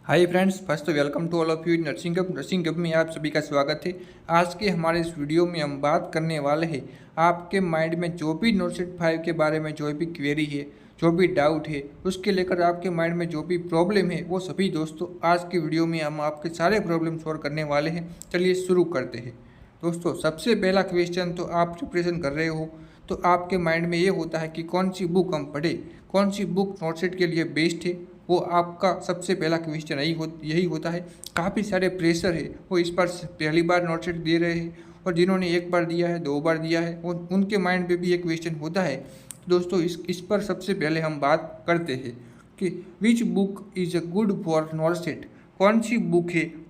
Hi friends, first welcome to all of you nursing hub में आप सभी का स्वागत है। आज के हमारे इस वीडियो में हम बात करने वाले हैं आपके माइंड में जो भी नोटसेट 5 के बारे में जो भी क्वेरी है, जो भी डाउट है, उसके लेकर आपके माइंड में जो भी प्रॉब्लम है, वो सभी दोस्तों आज की वीडियो में हम आपके सारे प्रॉब्लम सॉल्व करने वाले हैं। चलिए शुरू करते हैं। दोस्तों, सबसे पहला क्वेश्चन, तो आप प्रिपरेशन कर रहे हो तो आपके माइंड में ये होता है कि कौन सी बुक हम पढ़े, कौन सी बुक नोटसेट के लिए बेस्ट है। वो आपका सबसे पहला क्वेश्चन यही होता है। काफ़ी सारे प्रेशर है, वो इस बार पहली बार नोटसेट दे रहे हैं, और जिन्होंने एक बार दिया है, 2 बार दिया है, उनके माइंड में भी एक क्वेश्चन होता है। दोस्तों, इस पर सबसे पहले हम बात करते हैं कि which book is a good for notset. कौन सी बुक है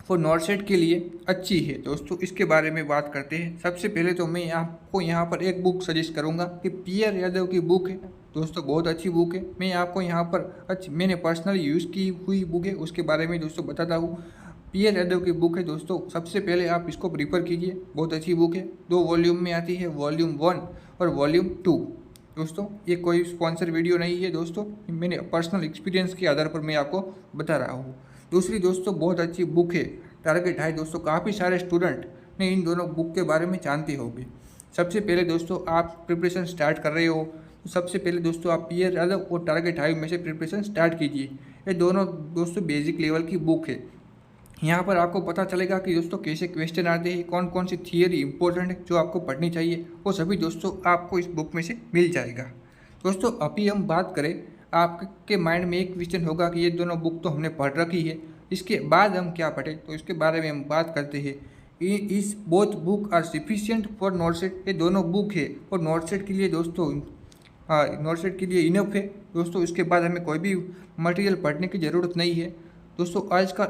वो नॉर्सेट के लिए अच्छी है। दोस्तों, इसके बारे में बात करते हैं। सबसे पहले तो मैं आपको यहाँ पर एक बुक सजेस्ट करूँगा कि पीयर यादव की बुक है। दोस्तों, बहुत अच्छी बुक है। मैं आपको यहाँ पर मैंने पर्सनली यूज़ की हुई बुक है, उसके बारे में दोस्तों बताता हूँ। पीयर यादव की बुक है दोस्तों, सबसे पहले आप इसको प्रीफर कीजिए। बहुत अच्छी बुक है, 2 वॉल्यूम में आती है, वॉल्यूम 1 और वॉल्यूम 2। दोस्तों, ये कोई स्पॉन्सर वीडियो नहीं है दोस्तों, मैंने पर्सनल एक्सपीरियंस के आधार पर मैं आपको बता रहा हूँ। दूसरी दोस्तों बहुत अच्छी बुक है, टारगेट हाई। दोस्तों, काफ़ी सारे स्टूडेंट ने इन दोनों बुक के बारे में जानते होंगे। सबसे पहले दोस्तों, आप प्रिपरेशन स्टार्ट कर रहे हो तो सबसे पहले दोस्तों आप पीयर यादव और टारगेट हाई में से प्रिपरेशन स्टार्ट कीजिए। ये दोनों दोस्तों बेसिक लेवल की बुक है। यहाँ पर आपको पता चलेगा कि दोस्तों कैसे क्वेश्चन आते हैं, कौन कौन सी थियरी इंपॉर्टेंट है जो आपको पढ़नी चाहिए, वो सभी दोस्तों आपको इस बुक में से मिल जाएगा। दोस्तों, अभी हम बात करें, आपके माइंड में एक क्वेश्चन होगा कि ये दोनों बुक तो हमने पढ़ रखी है, इसके बाद हम क्या पढ़ें। तो इसके बारे में हम बात करते हैं। इस both book are sufficient for notset. ये दोनों बुक है और नोटसेट के लिए दोस्तों, हाँ, नोटसेट के लिए इनफ है दोस्तों। इसके बाद हमें कोई भी मटेरियल पढ़ने की ज़रूरत नहीं है। दोस्तों,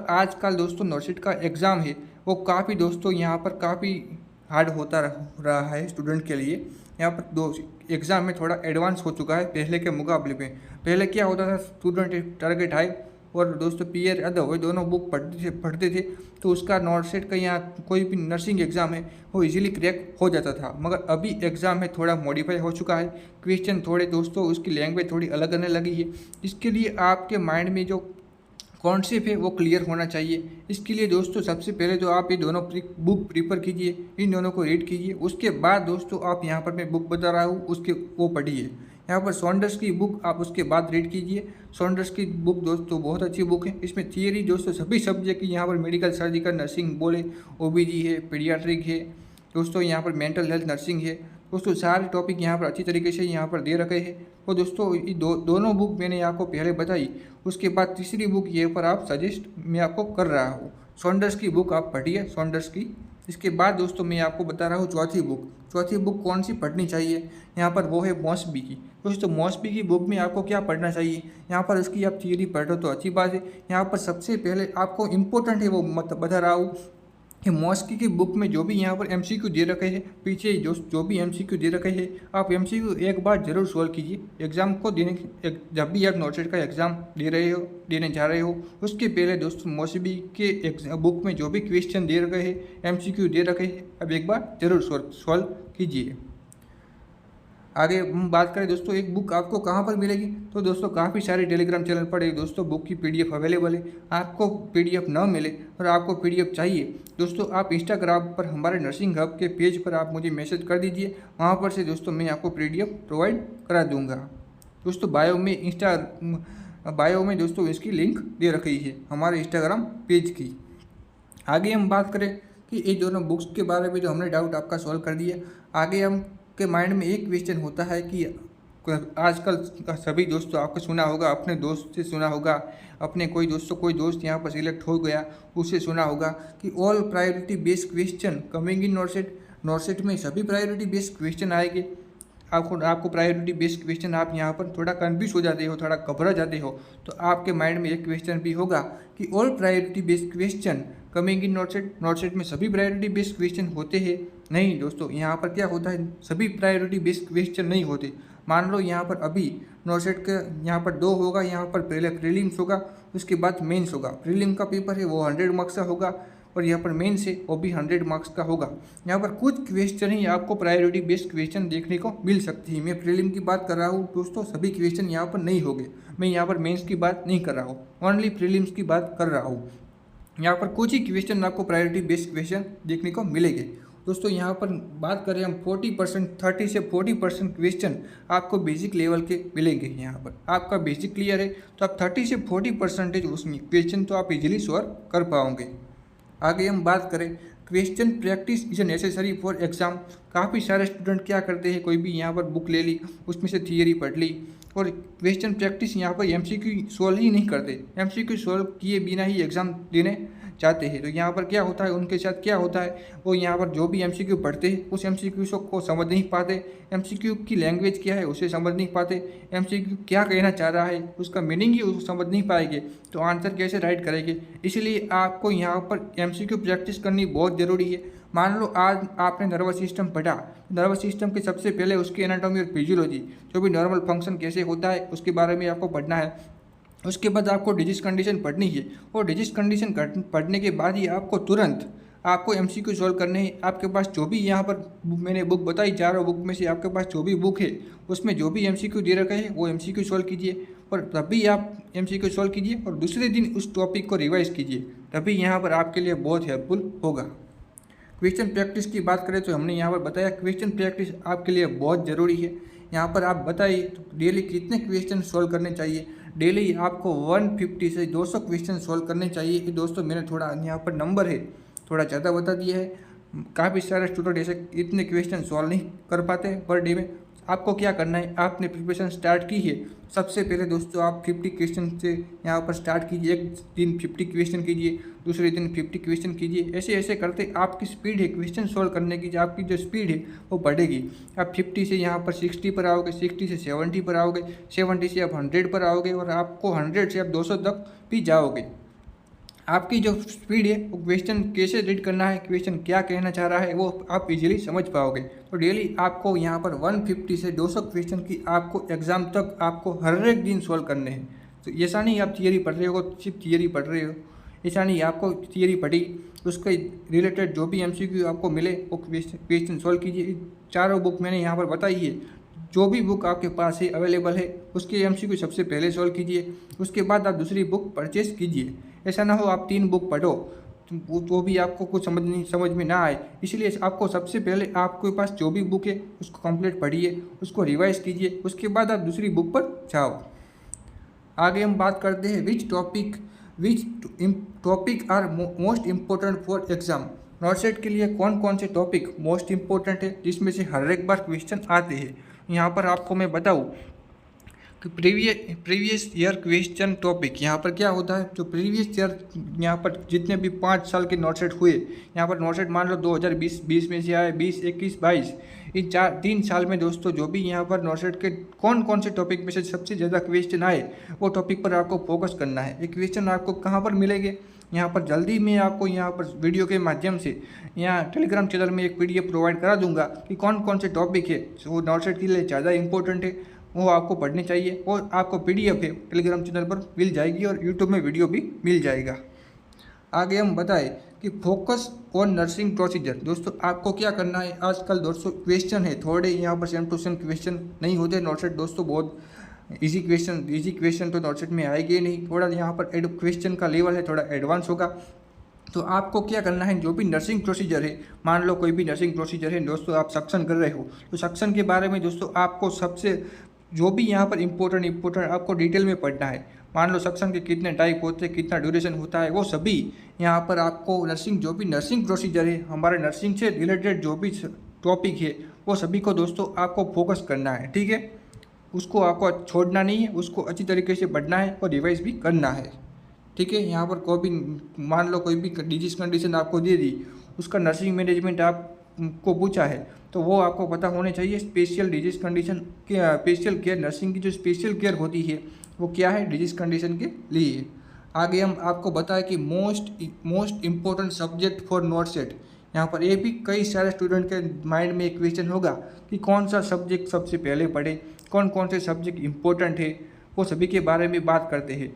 आजकल दोस्तों नोटसेट का एग्ज़ाम है, वो काफ़ी दोस्तों यहाँ पर काफ़ी हार्ड होता रहा है स्टूडेंट के लिए। यहाँ पर दो एग्ज़ाम में थोड़ा एडवांस हो चुका है पहले के मुकाबले में। पहले क्या होता था, स्टूडेंट टारगेट हाई और दोस्तों पीयर यादव, ये दोनों बुक पढ़ते थे तो उसका नोटसेट का यहाँ कोई भी नर्सिंग एग्ज़ाम है वो इजीली क्रैक हो जाता था। मगर अभी एग्ज़ाम में थोड़ा मॉडिफाई हो चुका है, क्वेश्चन थोड़े दोस्तों उसकी लैंग्वेज थोड़ी अलग आने लगी है। इसके लिए आपके माइंड में जो कॉन्सेप्ट है वो क्लियर होना चाहिए। इसके लिए दोस्तों सबसे पहले तो आप ये दोनों बुक प्रीफर कीजिए, इन दोनों को रीड कीजिए। उसके बाद दोस्तों आप यहाँ पर मैं बुक बता रहा हूँ उसके वो पढ़िए। यहाँ पर सॉन्डर्स की बुक आप उसके बाद रीड कीजिए। सॉन्डर्स की बुक दोस्तों बहुत अच्छी बुक है। इसमें थियरी दोस्तों सभी सब्जेक्ट की, यहाँ पर मेडिकल, सर्जिकल, नर्सिंग बोले, ओबीजी है, पीडियाट्रिक है दोस्तों, यहाँ पर मेंटल हेल्थ नर्सिंग है दोस्तों, सारे टॉपिक यहाँ पर अच्छी तरीके से यहाँ पर दे रखे हैं। और दोस्तों ये दोनों बुक मैंने आपको पहले बताई। उसके बाद तीसरी बुक ये पर आप सजेस्ट मैं आपको कर रहा हूँ, सॉन्डर्स की बुक आप पढ़िए, सॉन्डर्स की। इसके बाद दोस्तों मैं आपको बता रहा हूँ चौथी बुक। चौथी बुक कौन सी पढ़नी चाहिए, यहाँ पर वो है मॉसबी की। दोस्तों, मॉसबी की बुक में आपको क्या पढ़ना चाहिए, यहाँ पर इसकी आप थियरी पढ़ रहे हो तो अच्छी बात है। यहाँ पर सबसे पहले आपको इम्पोर्टेंट है वो मत बता रहा हूँ कि मॉस्की की बुक में जो भी यहाँ पर एमसीक्यू दे रखे हैं, पीछे जो भी एमसीक्यू दे रखे हैं, आप एमसीक्यू एक बार जरूर सॉल्व कीजिए। एग्ज़ाम को जब भी आप नोटसेट का एग्ज़ाम देने जा रहे हो, उसके पहले दोस्तों मौसबी के बुक में जो भी क्वेश्चन दे रखे हैं, एमसीक्यू दे रखे हैं, अब एक बार जरूर सॉल्व कीजिए। आगे हम बात करें दोस्तों, एक बुक आपको कहाँ पर मिलेगी, तो दोस्तों काफ़ी सारे टेलीग्राम चैनल पर दोस्तों बुक की पीडीएफ अवेलेबल है। आपको पीडीएफ न मिले और आपको पीडीएफ चाहिए दोस्तों, आप इंस्टाग्राम पर हमारे नर्सिंग हब के पेज पर आप मुझे मैसेज कर दीजिए, वहाँ पर से दोस्तों मैं आपको पीडीएफ प्रोवाइड करा दूँगा। दोस्तों, बायो में दोस्तों इसकी लिंक दे रखी है हमारे इंस्टाग्राम पेज की। आगे हम बात करें कि ये दोनों बुक्स के बारे में जो हमने डाउट आपका सॉल्व कर दिया। आगे हम के माइंड में एक क्वेश्चन होता है कि आजकल सभी दोस्तों आपको सुना होगा, अपने दोस्त से सुना होगा, अपने कोई दोस्त यहाँ पर सिलेक्ट हो गया उससे सुना होगा कि all priority based question coming in notset में सभी प्रायोरिटी बेस्ड क्वेश्चन आएंगे। आपको प्रायोरिटी बेस्ड क्वेश्चन, आप यहाँ पर थोड़ा कन्फ्यूज हो जाते हो, थोड़ा घबरा जाते हो, तो आपके माइंड में एक क्वेश्चन भी होगा कि all priority based question coming in notset में सभी प्रायोरिटी बेस्ड क्वेश्चन होते हैं। नहीं दोस्तों, यहाँ पर क्या होता है, सभी प्रायोरिटी बेस्ड क्वेश्चन नहीं होते। मान लो यहाँ पर अभी नोटसेट का यहाँ पर 2 होगा, यहाँ पर पहले प्रीलिम्स होगा, उसके बाद मेंस होगा। प्रीलिम का पेपर है वो 100 मार्क्स का होगा, और यहाँ पर मेन से वो भी 100 मार्क्स का होगा। यहाँ पर कुछ क्वेश्चन ही आपको प्रायोरिटी बेस्ड क्वेश्चन देखने को मिल सकती है। मैं प्रीलिम की बात कर रहा हूँ दोस्तों, सभी क्वेश्चन यहाँ पर नहीं होंगे। मैं यहाँ पर मेंस की बात नहीं कर रहा हूँ, ओनली प्रीलिम्स की बात कर रहा हूँ। यहाँ पर कुछ ही क्वेश्चन आपको प्रायोरिटी बेस्ड क्वेश्चन देखने को मिलेंगे। दोस्तों यहाँ पर बात करें हम 40%, 30 से 40% क्वेश्चन आपको बेसिक लेवल के मिलेंगे। यहाँ पर आपका बेसिक क्लियर है तो आप 30 से 40% उसमें क्वेश्चन तो आप इजीली सॉल्व कर पाओगे। आगे हम बात करें question practice is necessary for exam. काफ़ी सारे स्टूडेंट क्या करते हैं, कोई भी यहाँ पर बुक ले ली, उसमें से थियरी पढ़ ली और क्वेश्चन प्रैक्टिस यहाँ पर एमसीक्यू सॉल्व ही नहीं करते, एमसीक्यू सॉल्व किए बिना ही एग्ज़ाम देने चाहते हैं। तो यहाँ पर क्या होता है, उनके साथ क्या होता है, वो यहाँ पर जो भी एमसीक्यू पढ़ते हैं उस एमसीक्यू को समझ नहीं पाते, एमसीक्यू की लैंग्वेज क्या है उसे समझ नहीं पाते, एमसीक्यू क्या कहना चाह रहा है उसका मीनिंग ही समझ नहीं पाएंगे तो आंसर कैसे राइट करेंगे। इसलिए आपको यहाँ पर एमसीक्यू प्रैक्टिस करनी बहुत ज़रूरी है। मान लो आज आपने नर्वस सिस्टम पढ़ा, नर्वस सिस्टम के सबसे पहले उसकी एनाटॉमी और फिजियोलॉजी, जो भी नॉर्मल फंक्शन कैसे होता है उसके बारे में आपको पढ़ना है। उसके बाद आपको डिजीज कंडीशन पढ़नी है और डिजीज कंडीशन पढ़ने के बाद ही आपको तुरंत आपको एमसीक्यू सॉल्व करने हैं। आपके पास जो भी यहाँ पर मैंने बुक बताई, चारों बुक में से आपके पास जो भी बुक है उसमें जो भी एमसीक्यू दे रखा है वो एमसीक्यू सॉल्व कीजिए और तभी आप एमसीक्यू सॉल्व कीजिए और दूसरे दिन उस टॉपिक को रिवाइज कीजिए, तभी यहाँ पर आपके लिए बहुत हेल्पफुल होगा। क्वेश्चन प्रैक्टिस की बात करें तो हमने यहाँ पर बताया क्वेश्चन प्रैक्टिस आपके लिए बहुत ज़रूरी है। यहाँ पर आप बताइए तो डेली कितने क्वेश्चन सॉल्व करने चाहिए। डेली आपको 150 से 200 क्वेश्चन सॉल्व करने चाहिए। ये दोस्तों मैंने थोड़ा यहाँ पर नंबर है थोड़ा ज़्यादा बता दिया है। काफ़ी सारे स्टूडेंट ऐसे इतने क्वेश्चन सॉल्व नहीं कर पाते पर डे में। आपको क्या करना है, आपने प्रिपरेशन स्टार्ट की है, सबसे पहले दोस्तों आप 50 क्वेश्चन से यहाँ पर स्टार्ट कीजिए। एक दिन 50 क्वेश्चन कीजिए, दूसरे दिन 50 क्वेश्चन कीजिए। ऐसे ऐसे करते आपकी स्पीड है क्वेश्चन सॉल्व करने की, आपकी जो स्पीड है वो बढ़ेगी। आप 50 से यहाँ पर 60 पर आओगे, 60 से 70 पर आओगे, 70 से आप 100 पर आओगे और आपको 100 से आप 200 तक भी जाओगे। आपकी जो स्पीड है वो क्वेश्चन कैसे रीड करना है, क्वेश्चन क्या कहना चाह रहा है वो आप इजीली समझ पाओगे। तो डेली आपको यहाँ पर 150 से 200 क्वेश्चन की आपको एग्ज़ाम तक आपको हर एक दिन सॉल्व करने हैं। तो ऐसा नहीं आप थियरी पढ़ रहे हो सिर्फ थियरी पढ़ रहे हो, ऐसा नहीं। आपको थियरी पढ़ी उसके रिलेटेड जो भी एमसीक्यू आपको मिले वो क्वेश्चन सॉल्व कीजिए। चारों बुक मैंने यहाँ पर बताई है, जो भी बुक आपके पास है अवेलेबल है उसके एमसीक्यू सबसे पहले सॉल्व कीजिए, उसके बाद आप दूसरी बुक परचेज कीजिए। ऐसा ना हो आप 3 बुक पढ़ो तो भी आपको कुछ समझ में ना आए। इसलिए आपको सबसे पहले आपके पास जो भी बुक है उसको कंप्लीट पढ़िए, उसको रिवाइज कीजिए, उसके बाद आप दूसरी बुक पर जाओ। आगे हम बात करते हैं which topic are most important for exam. Notset के लिए कौन कौन से टॉपिक मोस्ट इम्पोर्टेंट है जिसमें से हर एक बार क्वेश्चन आते हैं। यहाँ पर आपको मैं बताऊँ कि प्रीवियस ईयर क्वेश्चन टॉपिक यहाँ पर क्या होता है, जो प्रीवियस ईयर यहाँ पर जितने भी 5 साल के नॉटसेट हुए, यहाँ पर नॉटसेट मान लो 2020 में से आए, 20, 21, 22, इन 3 साल में दोस्तों जो भी यहाँ पर नॉटसेट के कौन कौन से टॉपिक में से सबसे ज़्यादा क्वेश्चन आए वो टॉपिक पर आपको फोकस करना है। ये क्वेश्चन आपको कहाँ पर मिलेंगे, यहाँ पर जल्दी मैं आपको यहाँ पर वीडियो के माध्यम से यहाँ टेलीग्राम चैनल में एक PDF प्रोवाइड करा दूंगा कि कौन कौन से टॉपिक है वो नॉटसेट के लिए ज़्यादा इंपॉर्टेंट है, वो आपको पढ़ने चाहिए। और आपको PDF है टेलीग्राम चैनल पर मिल जाएगी और यूट्यूब में वीडियो भी मिल जाएगा। आगे हम बताएं कि फोकस ऑन नर्सिंग प्रोसीजर। दोस्तों आपको क्या करना है, आजकल दोस्तों क्वेश्चन है थोड़े यहाँ पर सेम टू सेम क्वेश्चन नहीं होते नॉटसेट दोस्तों, बहुत इजी क्वेश्चन तो नॉटसेट में आएगी नहीं। थोड़ा यहाँ पर क्वेश्चन का लेवल है थोड़ा एडवांस होगा। तो आपको क्या करना है, जो भी नर्सिंग प्रोसीजर है, मान लो कोई भी नर्सिंग प्रोसीजर है दोस्तों, आप सक्शन कर रहे हो तो सक्शन के बारे में दोस्तों आपको सबसे जो भी यहाँ पर इम्पोर्टेंट आपको डिटेल में पढ़ना है। मान लो सक्शन के कितने टाइप होते हैं, कितना ड्यूरेशन होता है, वो सभी यहाँ पर आपको जो भी नर्सिंग प्रोसीजर है, हमारे नर्सिंग से रिलेटेड जो भी टॉपिक है वो सभी को दोस्तों आपको फोकस करना है। ठीक है, उसको आपको छोड़ना नहीं है, उसको अच्छी तरीके से पढ़ना है और रिवाइज भी करना है। ठीक है, यहाँ पर कोई भी मान लो कोई भी डिजीज कंडीशन आपको दे दी, उसका नर्सिंग मैनेजमेंट आपको पूछा है तो वो आपको पता होने चाहिए। स्पेशल डिजीज कंडीशन के स्पेशल केयर, नर्सिंग की जो स्पेशल केयर होती है वो क्या है, डिजीज कंडीशन के लिए। आगे हम आपको बताएं कि मोस्ट इम्पोर्टेंट सब्जेक्ट फॉर नॉटसेट। यहाँ पर ये भी कई सारे स्टूडेंट के माइंड में एक क्वेश्चन होगा कि कौन सा सब्जेक्ट सबसे पहले पढ़े, कौन कौन से सब्जेक्ट इम्पोर्टेंट है, वो सभी के बारे में बात करते हैं।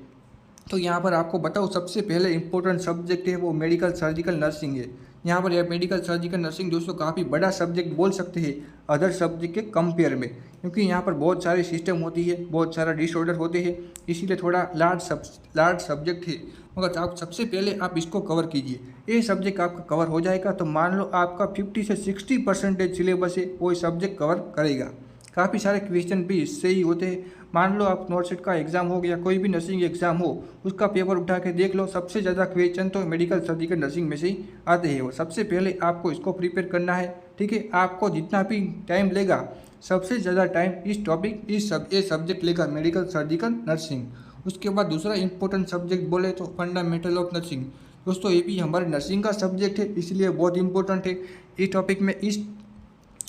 तो यहाँ पर आपको बताऊँ, सबसे पहले इंपॉर्टेंट सब्जेक्ट है वो मेडिकल सर्जिकल नर्सिंग है। यहाँ पर यह मेडिकल सर्जिकल नर्सिंग दोस्तों काफ़ी बड़ा सब्जेक्ट बोल सकते हैं अदर सब्जेक्ट के कंपेयर में, क्योंकि यहाँ पर बहुत सारे सिस्टम होती है, बहुत सारा डिसऑर्डर होते हैं, इसीलिए थोड़ा लार्ज सब्जेक्ट है। मगर आप सबसे पहले आप इसको कवर कीजिए। ये सब्जेक्ट आपका कवर हो जाएगा तो मान लो आपका 50 से 60% सिलेबस है वो सब्जेक्ट कवर करेगा। काफ़ी सारे क्वेश्चन भी इससे ही होते हैं। मान लो आप नॉट सेट का एग्जाम हो गया, कोई भी नर्सिंग एग्जाम हो, उसका पेपर उठा के देख लो, सबसे ज़्यादा क्वेश्चन तो मेडिकल सर्जिकल नर्सिंग में से ही आते हैं। वो सबसे पहले आपको इसको प्रिपेयर करना है, ठीक है। आपको जितना भी टाइम लेगा, सबसे ज़्यादा टाइम इस टॉपिक ये सब्जेक्ट लेगा मेडिकल सर्जिकल नर्सिंग। उसके बाद दूसरा इंपॉर्टेंट सब्जेक्ट बोले तो फंडामेंटल ऑफ नर्सिंग। दोस्तों ये भी हमारे नर्सिंग का सब्जेक्ट है, इसलिए बहुत इंपॉर्टेंट है। इस टॉपिक में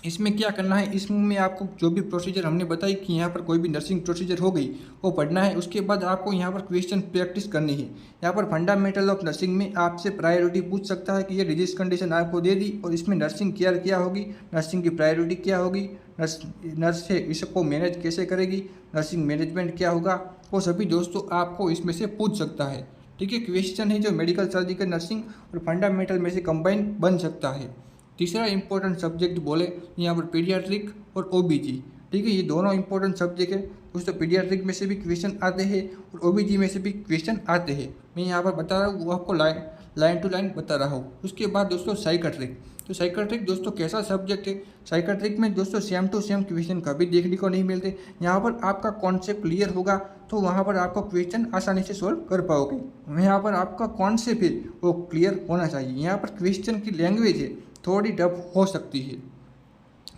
इसमें क्या करना है, इसमें आपको जो भी प्रोसीजर हमने बताई कि यहाँ पर कोई भी नर्सिंग प्रोसीजर हो गई वो पढ़ना है। उसके बाद आपको यहाँ पर क्वेश्चन प्रैक्टिस करनी है। यहाँ पर फंडामेंटल ऑफ नर्सिंग में आपसे प्रायोरिटी पूछ सकता है कि ये डिजीज कंडीशन आपको दे दी और इसमें नर्सिंग केयर क्या होगी, नर्सिंग की प्रायोरिटी क्या होगी, नर्स है इसको मैनेज कैसे करेगी, नर्सिंग मैनेजमेंट क्या होगा, वो सभी दोस्तों आपको इसमें से पूछ सकता है, ठीक है। क्वेश्चन है जो मेडिकल सर्जिकल नर्सिंग और फंडामेंटल में से कंबाइन बन सकता है। तीसरा इंपॉर्टेंट सब्जेक्ट बोले यहाँ पर पीडियाट्रिक और ओबीजी, ठीक है। ये दोनों इंपॉर्टेंट सब्जेक्ट है दोस्तों। पीडियाट्रिक में से भी क्वेश्चन आते हैं और ओबीजी में से भी क्वेश्चन आते हैं। मैं यहाँ पर बता रहा हूँ, वो आपको लाइन टू लाइन बता रहा हूँ। उसके बाद दोस्तों साइकेट्रिक। तो साइकेट्रिक दोस्तों कैसा सब्जेक्ट है, साइकेट्रिक में दोस्तों सेम टू सेम क्वेश्चन कभी देखने को नहीं मिलते। यहाँ पर आपका कॉन्सेप्ट क्लियर होगा तो वहाँ पर आपको क्वेश्चन आसानी से सॉल्व कर पाओगे। यहाँ पर आपका कॉन्सेप्ट है वो क्लियर होना चाहिए। यहाँ पर क्वेश्चन की लैंग्वेज है थोड़ी टफ हो सकती है।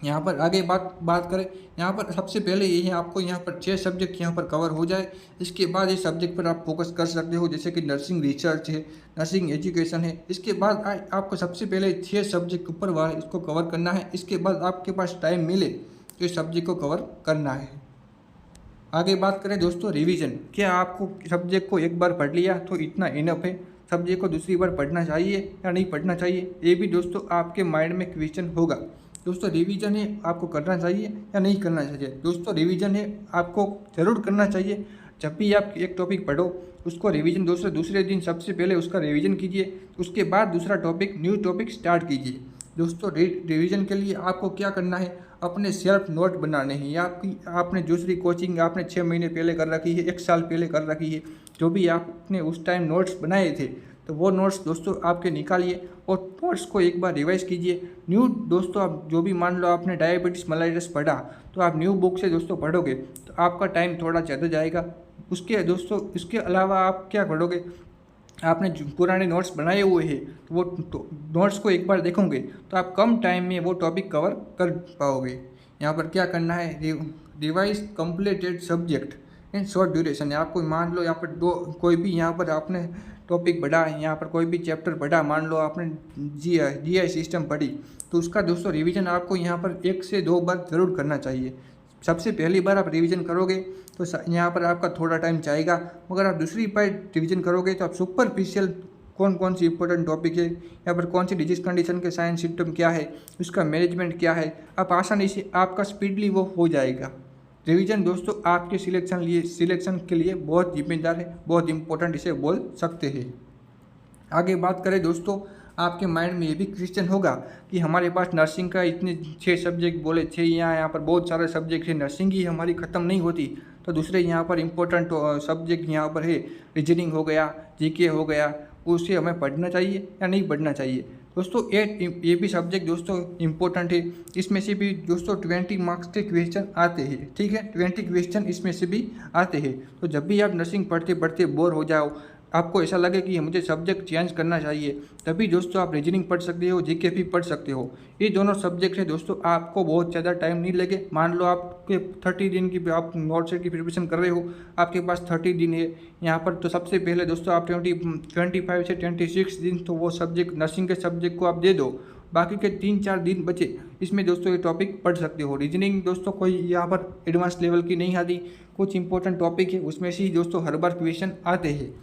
यहाँ पर आगे बात करें, यहाँ पर सबसे पहले ये है आपको यहाँ पर 6 सब्जेक्ट यहाँ पर कवर हो जाए। इसके बाद इस सब्जेक्ट पर आप फोकस कर सकते हो, जैसे कि नर्सिंग रिसर्च है, नर्सिंग एजुकेशन है। इसके बाद आपको सबसे पहले 6 सब्जेक्ट ऊपर वाले इसको कवर करना है। इसके बाद आपके पास टाइम मिले तो इस सब्जेक्ट को कवर करना है। आगे बात करें दोस्तों रिवीजन। क्या आपको सब्जेक्ट को एक बार पढ़ लिया तो इतना इनफ है, सब्जेक्ट को दूसरी बार पढ़ना चाहिए या नहीं पढ़ना चाहिए, ये भी दोस्तों आपके माइंड में क्वेश्चन होगा। दोस्तों रिवीजन है आपको करना चाहिए या नहीं करना चाहिए। दोस्तों रिवीजन है आपको ज़रूर करना चाहिए। जब भी आप एक टॉपिक पढ़ो उसको रिवीजन दोस्तों दूसरे दिन सबसे पहले उसका रिवीजन कीजिए, उसके बाद दूसरा टॉपिक न्यू टॉपिक स्टार्ट कीजिए। दोस्तों रिवीजन के लिए आपको क्या करना है, अपने सेल्फ नोट बनाने हैं या आपने दूसरी कोचिंग आपने 6 महीने पहले कर रखी है, 1 साल पहले कर रखी है, जो भी आपने उस टाइम नोट्स बनाए थे तो वो नोट्स दोस्तों आपके निकालिए और नोट्स को एक बार रिवाइज कीजिए। न्यू दोस्तों आप जो भी मान लो आपने डायबिटीज़ मलाइटिस पढ़ा तो आप न्यू बुक से दोस्तों पढ़ोगे तो आपका टाइम थोड़ा ज़्यादा जाएगा। इसके अलावा आप क्या पढ़ोगे, आपने जो पुराने नोट्स बनाए हुए हैं तो वो नोट्स को एक बार देखोगे तो आप कम टाइम में वो टॉपिक कवर कर पाओगे। यहाँ पर क्या करना है, revise completed subject in short duration है। आपको मान लो यहाँ पर कोई भी यहाँ पर आपने टॉपिक पढ़ा है, यहाँ पर कोई भी चैप्टर पढ़ा, मान लो आपने जीआई सिस्टम पढ़ी तो उसका दोस्तों रिवीजन आपको यहाँ पर 1 से 2 बार ज़रूर करना चाहिए। सबसे पहली बार आप रिवीजन करोगे तो यहाँ पर आपका थोड़ा टाइम जाएगा, मगर आप दूसरी बार रिवीजन करोगे तो आप सुपरफिशियल कौन सी इंपॉर्टेंट टॉपिक है, यहाँ पर कौन सी डिजीज कंडीशन के साइंस सिम्टम क्या है, उसका मैनेजमेंट क्या है, आप आसानी से आपका स्पीडली वो हो जाएगा। रिवीजन दोस्तों आपके सिलेक्शन के लिए बहुत जिम्मेदार है, बहुत इंपॉर्टेंट इसे बोल सकते हैं। आगे बात करें दोस्तों, आपके माइंड में ये भी क्वेश्चन होगा कि हमारे पास नर्सिंग का इतने 6 सब्जेक्ट बोले, 6 यहाँ पर बहुत सारे सब्जेक्ट है, नर्सिंग ही हमारी ख़त्म नहीं होती तो दूसरे यहाँ पर इम्पोर्टेंट सब्जेक्ट यहाँ पर है, रीजनिंग हो गया, जीके हो गया, उसे हमें पढ़ना चाहिए या नहीं पढ़ना चाहिए। दोस्तों ये भी सब्जेक्ट दोस्तों इम्पोर्टेंट है। इसमें से भी दोस्तों 20 मार्क्स के क्वेश्चन आते हैं, ठीक है, 20 क्वेश्चन इसमें से भी आते हैं। तो जब भी आप नर्सिंग पढ़ते पढ़ते बोर हो जाओ, आपको ऐसा लगे कि मुझे सब्जेक्ट चेंज करना चाहिए, तभी दोस्तों आप रीजनिंग पढ़ सकते हो, जीके भी पढ़ सकते हो। ये दोनों सब्जेक्ट है दोस्तों, आपको बहुत ज़्यादा टाइम नहीं लगे। मान लो आपके 30 दिन की आप नोट सेट की प्रिपरेशन कर रहे हो, आपके पास 30 दिन है यहाँ पर, तो सबसे पहले दोस्तों आप 25 से 26 दिन तो वो सब्जेक्ट नर्सिंग के सब्जेक्ट को आप दे दो। बाकी के 3-4 दिन बचे, इसमें दोस्तों ये टॉपिक पढ़ सकते हो। रीजनिंग दोस्तों कोई यहाँ पर एडवांस लेवल की नहीं आती, कुछ इंपॉर्टेंट टॉपिक है उसमें से ही दोस्तों हर बार क्वेश्चन आते हैं।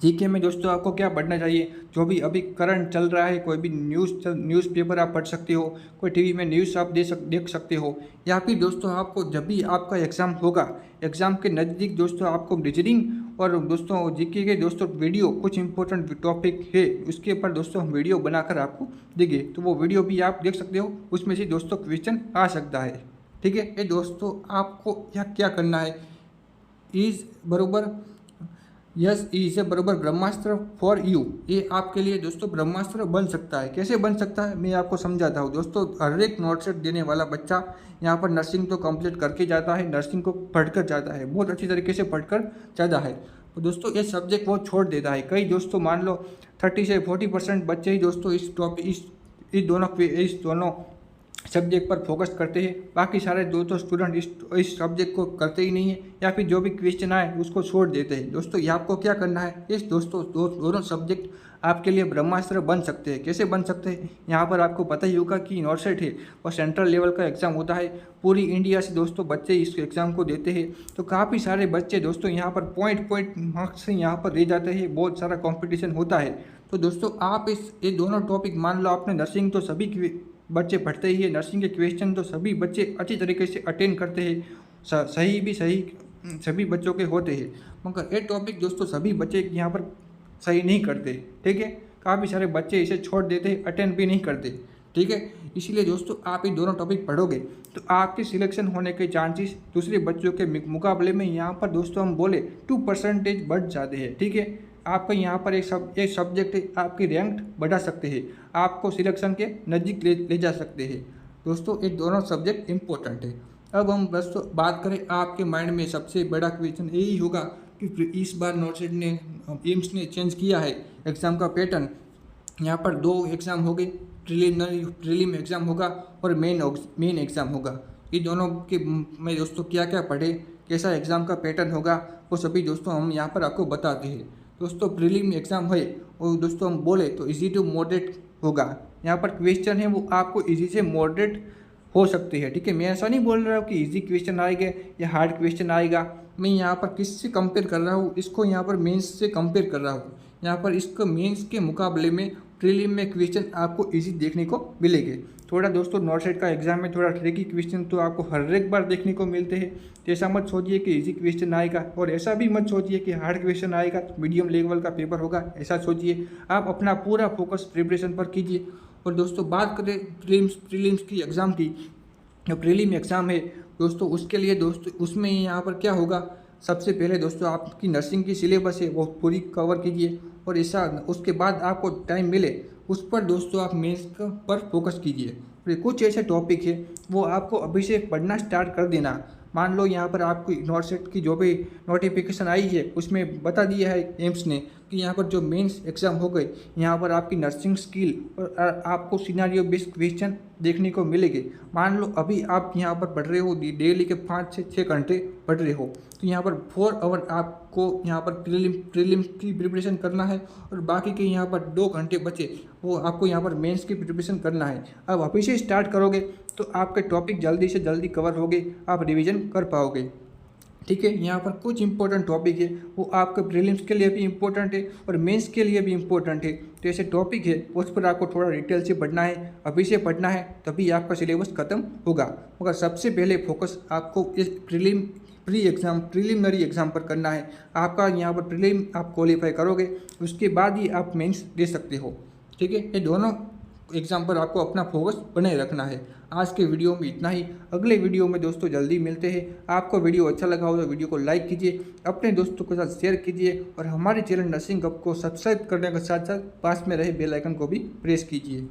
जीके में दोस्तों आपको क्या पढ़ना चाहिए, जो भी अभी करंट चल रहा है, कोई भी न्यूज़पेपर आप पढ़ सकते हो, कोई टीवी में न्यूज़ आप देख सकते हो, या फिर दोस्तों आपको जब भी आपका एग्ज़ाम होगा, एग्ज़ाम के नज़दीक दोस्तों आपको रीजनिंग और दोस्तों जीके के दोस्तों वीडियो कुछ इंपॉर्टेंट टॉपिक है उसके ऊपर दोस्तों हम वीडियो बनाकर आपको देंगे, तो वो वीडियो भी आप देख सकते हो, उसमें से दोस्तों क्वेश्चन आ सकता है। ठीक है, ये दोस्तों आपको यहाँ क्या करना है, इज बरोबर यस इज ए बरोबर ब्रह्मास्त्र फॉर यू, ये आपके लिए दोस्तों ब्रह्मास्त्र बन सकता है। कैसे बन सकता है मैं आपको समझाता हूँ दोस्तों। हर एक नोट सेट देने वाला बच्चा यहाँ पर नर्सिंग तो कंप्लीट करके जाता है, नर्सिंग को पढ़कर जाता है, बहुत अच्छी तरीके से पढ़कर जाता है। तो दोस्तों ये सब्जेक्ट वो छोड़ देता है। कई दोस्तों मान लो 30 से 40% बच्चे ही दोस्तों इस टॉपिक इस दोनों सब्जेक्ट पर फोकस करते हैं, बाकी सारे दोस्तों स्टूडेंट इस सब्जेक्ट को करते ही नहीं है, या फिर जो भी क्वेश्चन आए उसको छोड़ देते हैं। दोस्तों ये आपको क्या करना है, इस दोनों सब्जेक्ट आपके लिए ब्रह्मास्त्र बन सकते हैं। कैसे बन सकते हैं, यहाँ पर आपको पता ही होगा कि नॉर्सेट है और सेंट्रल लेवल का एग्ज़ाम होता है, पूरी इंडिया से दोस्तों बच्चे इस एग्ज़ाम को देते हैं। तो काफ़ी सारे बच्चे दोस्तों यहाँ पर पॉइंट मार्क्स से यहाँ पर रह जाते हैं, बहुत सारा कॉम्पिटिशन होता है। तो दोस्तों आप ये दोनों टॉपिक मान लो आपने नर्सिंग तो सभी बच्चे पढ़ते ही है, नर्सिंग के क्वेश्चन तो सभी बच्चे अच्छी तरीके से अटेंड करते हैं, सही सभी बच्चों के होते हैं, मगर ये टॉपिक दोस्तों सभी बच्चे यहाँ पर सही नहीं करते। ठीक है, काफ़ी सारे बच्चे इसे छोड़ देते हैं, अटेंड भी नहीं करते। ठीक है, इसीलिए दोस्तों आप ये दोनों टॉपिक पढ़ोगे तो आपके सिलेक्शन होने के चांसेस दूसरे बच्चों के मुकाबले में यहाँ पर दोस्तों हम बोले 2% बढ़ जाते हैं। ठीक है, आपका यहाँ पर एक सब्जेक्ट आपकी रैंक बढ़ा सकते हैं, आपको सिलेक्शन के नज़दीक ले जा सकते हैं। दोस्तों ये दोनों सब्जेक्ट इम्पोर्टेंट है। अब हम दोस्तों बात करें, आपके माइंड में सबसे बड़ा क्वेश्चन यही होगा कि इस बार नॉर्सेट ने एम्स ने चेंज किया है एग्ज़ाम का पैटर्न। यहाँ पर 2 एग्ज़ाम हो गए, प्रीलिम एग्ज़ाम होगा और मेन एग्ज़ाम होगा। ये दोनों के में दोस्तों क्या क्या पढ़े, कैसा एग्ज़ाम का पैटर्न होगा, वो सभी दोस्तों हम यहाँ पर आपको बताते हैं। दोस्तों प्रीलिम एग्ज़ाम है और दोस्तों हम बोले तो इजी टू मॉडरेट होगा। यहाँ पर क्वेश्चन है वो आपको इजी से मॉडरेट हो सकते हैं। ठीक है, मैं ऐसा नहीं बोल रहा हूँ कि इजी क्वेश्चन आएगा या हार्ड क्वेश्चन आएगा, मैं यहाँ पर किससे कंपेयर कर रहा हूँ, इसको यहाँ पर मेंस से कंपेयर कर रहा हूँ। यहाँ पर इसको मेंस के मुकाबले में प्रीलिम में क्वेश्चन आपको इजी देखने को मिलेंगे। थोड़ा दोस्तों नॉर्सेट का एग्जाम में थोड़ा ट्रिकी क्वेश्चन तो आपको हर एक बार देखने को मिलते हैं, तो ऐसा मत सोचिए कि इजी क्वेश्चन आएगा और ऐसा भी मत सोचिए कि हार्ड क्वेश्चन आएगा तो मीडियम लेवल का पेपर होगा, ऐसा सोचिए। आप अपना पूरा फोकस प्रिपरेशन पर कीजिए। और दोस्तों बात करें प्रीलिम्स की एग्ज़ाम की, जो प्रीलिम एग्ज़ाम है दोस्तों उसके लिए दोस्तों उसमें यहाँ पर क्या होगा, सबसे पहले दोस्तों आपकी नर्सिंग की सिलेबस है वो पूरी कवर कीजिए और ऐसा उसके बाद आपको टाइम मिले उस पर दोस्तों आप मेंस पर फोकस कीजिए। और कुछ ऐसे टॉपिक है वो आपको अभी से पढ़ना स्टार्ट कर देना। मान लो यहाँ पर आपको नॉर्सेट की जो भी नोटिफिकेशन आई है उसमें बता दिया है एम्स ने कि यहाँ पर जो मेंस एग्ज़ाम हो गए, यहाँ पर आपकी नर्सिंग स्किल और आपको सिनेरियो बेस्ड क्वेश्चन देखने को मिलेंगे। मान लो अभी आप यहाँ पर पढ़ रहे हो, डेली के 5 से 6 घंटे पढ़ रहे हो, तो यहाँ पर 4 आवर आपको यहाँ पर प्रीलिम की प्रिपरेशन करना है और बाकी के यहाँ पर 2 घंटे बचे वो आपको यहाँ पर मेंस की प्रिपरेशन करना है। अब अभी से स्टार्ट करोगे तो आपके टॉपिक जल्दी से जल्दी कवर होंगे, आप रिवीजन कर पाओगे। ठीक है, यहाँ पर कुछ इंपॉर्टेंट टॉपिक है वो आपके प्रीलिम्स के लिए भी इम्पोर्टेंट है और मेंस के लिए भी इम्पोर्टेंट है। तो ऐसे टॉपिक है उस पर आपको थोड़ा डिटेल से पढ़ना है, अभी से पढ़ना है तभी आपका सिलेबस खत्म होगा। मगर सबसे पहले फोकस आपको इस प्रीलिमिनरी एग्ज़ाम पर करना है। आपका यहाँ पर प्रीलिम आप क्वालिफाई करोगे उसके बाद ही आप मेंस दे सकते हो। ठीक है, ये दोनों एग्ज़ाम पर आपको अपना फोकस बनाए रखना है। आज के वीडियो में इतना ही, अगले वीडियो में दोस्तों जल्दी मिलते हैं। आपको वीडियो अच्छा लगा हो तो वीडियो को लाइक कीजिए, अपने दोस्तों के साथ शेयर कीजिए और हमारे चैनल नर्सिंग हब को सब्सक्राइब करने के साथ साथ पास में रहे बेल आइकन को भी प्रेस कीजिए।